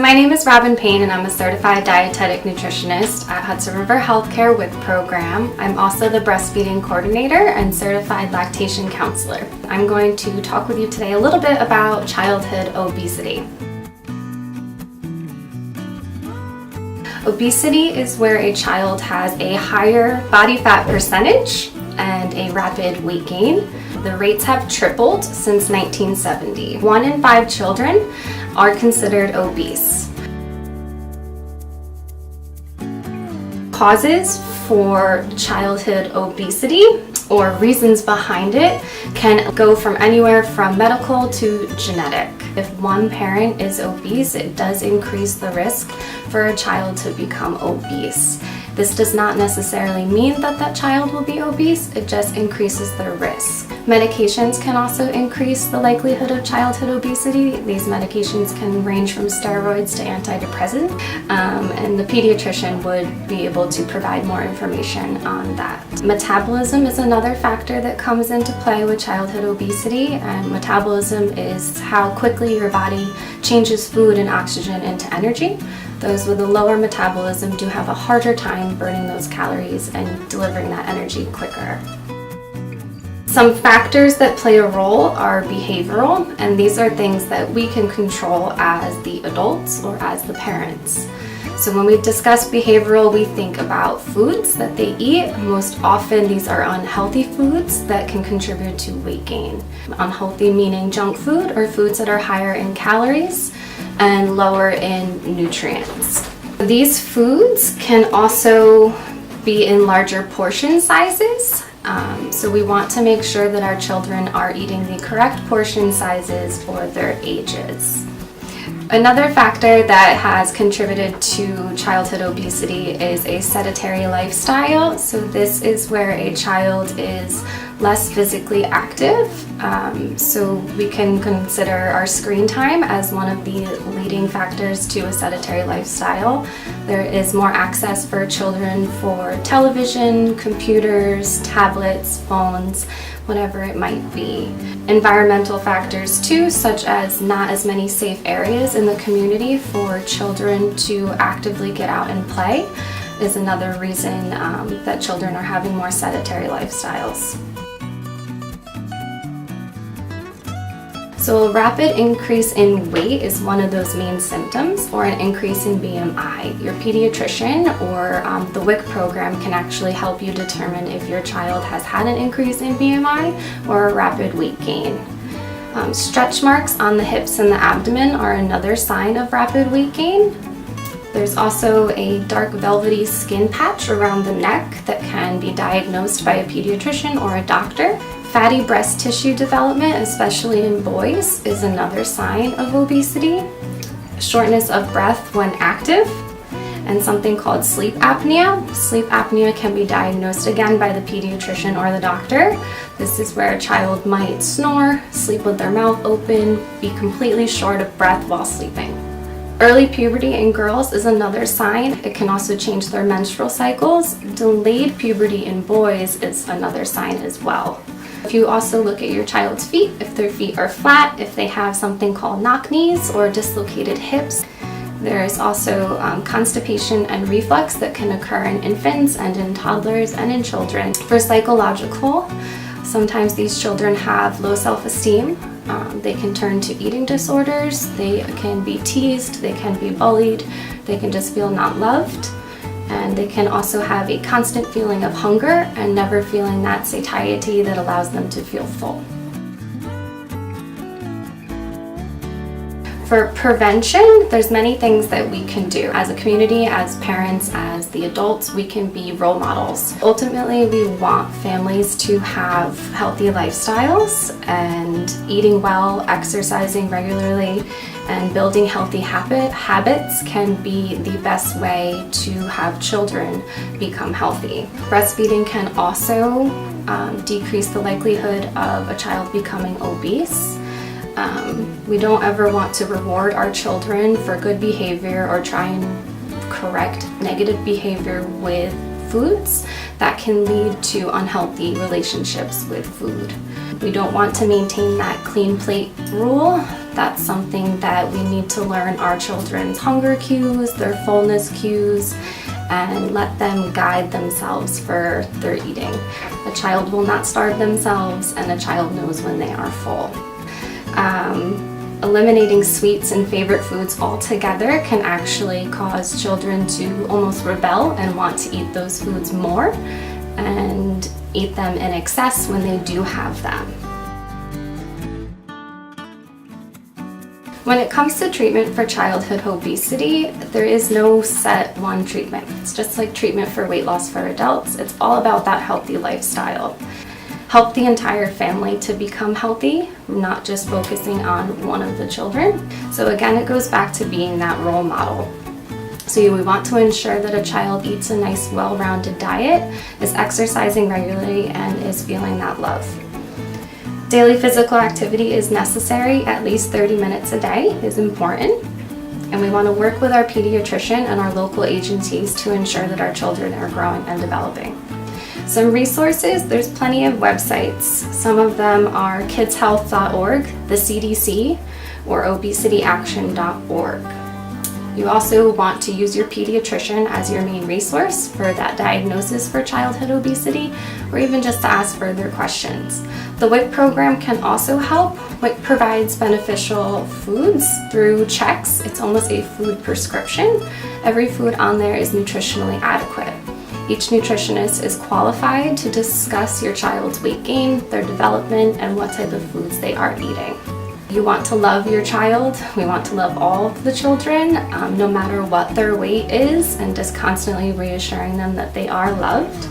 My name is Robin Payne and I'm a certified dietetic nutritionist at Hudson River Healthcare with program. I'm also the breastfeeding coordinator and certified lactation counselor. I'm going to talk with you today a little bit about childhood obesity. Obesity is where a child has a higher body fat percentage and a rapid weight gain. The rates have tripled since 1970. 1 in 5 children are considered obese. Causes for childhood obesity or reasons behind it can go from anywhere from medical to genetic. If one parent is obese, it does increase the risk for a child to become obese. This does not necessarily mean that that child will be obese, it just increases their risk. Medications can also increase the likelihood of childhood obesity. These medications can range from steroids to antidepressants, and the pediatrician would be able to provide more information on that. Metabolism is another factor that comes into play with childhood obesity, and metabolism is how quickly your body changes food and oxygen into energy. Those with a lower metabolism do have a harder time burning those calories and delivering that energy quicker. Some factors that play a role are behavioral, and these are things that we can control as the adults or as the parents. So when we discuss behavioral, we think about foods that they eat. Most often these are unhealthy foods that can contribute to weight gain. Unhealthy meaning junk food or foods that are higher in calories and lower in nutrients. These foods can also be in larger portion sizes. So we want to make sure that our children are eating the correct portion sizes for their ages. Another factor that has contributed to childhood obesity is a sedentary lifestyle. So this is where a child is less physically active. So we can consider our screen time as one of the leading factors to a sedentary lifestyle. There is more access for children for television, computers, tablets, phones, whatever it might be. Environmental factors too, such as not as many safe areas in the community for children to actively get out and play, is another reason that children are having more sedentary lifestyles. So a rapid increase in weight is one of those main symptoms, or an increase in BMI. Your pediatrician or the WIC program can actually help you determine if your child has had an increase in BMI or a rapid weight gain. Stretch marks on the hips and the abdomen are another sign of rapid weight gain. There's also a dark velvety skin patch around the neck that can be diagnosed by a pediatrician or a doctor. Fatty breast tissue development, especially in boys, is another sign of obesity. Shortness of breath when active, and something called sleep apnea. Sleep apnea can be diagnosed again by the pediatrician or the doctor. This is where a child might snore, sleep with their mouth open, be completely short of breath while sleeping. Early puberty in girls is another sign. It can also change their menstrual cycles. Delayed puberty in boys is another sign as well. If you also look at your child's feet, if their feet are flat, if they have something called knock knees or dislocated hips. There is also constipation and reflux that can occur in infants and in toddlers and in children. For psychological, sometimes these children have low self-esteem. They can turn to eating disorders, they can be teased, they can be bullied, they can just feel not loved. And they can also have a constant feeling of hunger and never feeling that satiety that allows them to feel full. For prevention, there's many things that we can do. As a community, as parents, as the adults, we can be role models. Ultimately, we want families to have healthy lifestyles, and eating well, exercising regularly, and building healthy habits can be the best way to have children become healthy. Breastfeeding can also decrease the likelihood of a child becoming obese. We don't ever want to reward our children for good behavior or try and correct negative behavior with foods that can lead to unhealthy relationships with food. We don't want to maintain that clean plate rule That's something that we need to learn our children's hunger cues, their fullness cues, and let them guide themselves for their eating. A child will not starve themselves, and a child knows when they are full. Eliminating sweets and favorite foods altogether can actually cause children to almost rebel and want to eat those foods more and eat them in excess when they do have them. When it comes to treatment for childhood obesity, there is no set one treatment. It's just like treatment for weight loss for adults. It's all about that healthy lifestyle. Help the entire family to become healthy, not just focusing on one of the children. So again, it goes back to being that role model. So we want to ensure that a child eats a nice, well-rounded diet, is exercising regularly, and is feeling that love. Daily physical activity is necessary. At least 30 minutes a day is important. And we want to work with our pediatrician and our local agencies to ensure that our children are growing and developing. Some resources, there's plenty of websites. Some of them are kidshealth.org, the CDC, or obesityaction.org. You also want to use your pediatrician as your main resource for that diagnosis for childhood obesity, or even just to ask further questions. The WIC program can also help. WIC provides beneficial foods through checks. It's almost a food prescription. Every food on there is nutritionally adequate. Each nutritionist is qualified to discuss your child's weight gain, their development, and what type of foods they are eating. You want to love your child. We want to love all of the children, no matter what their weight is, and just constantly reassuring them that they are loved.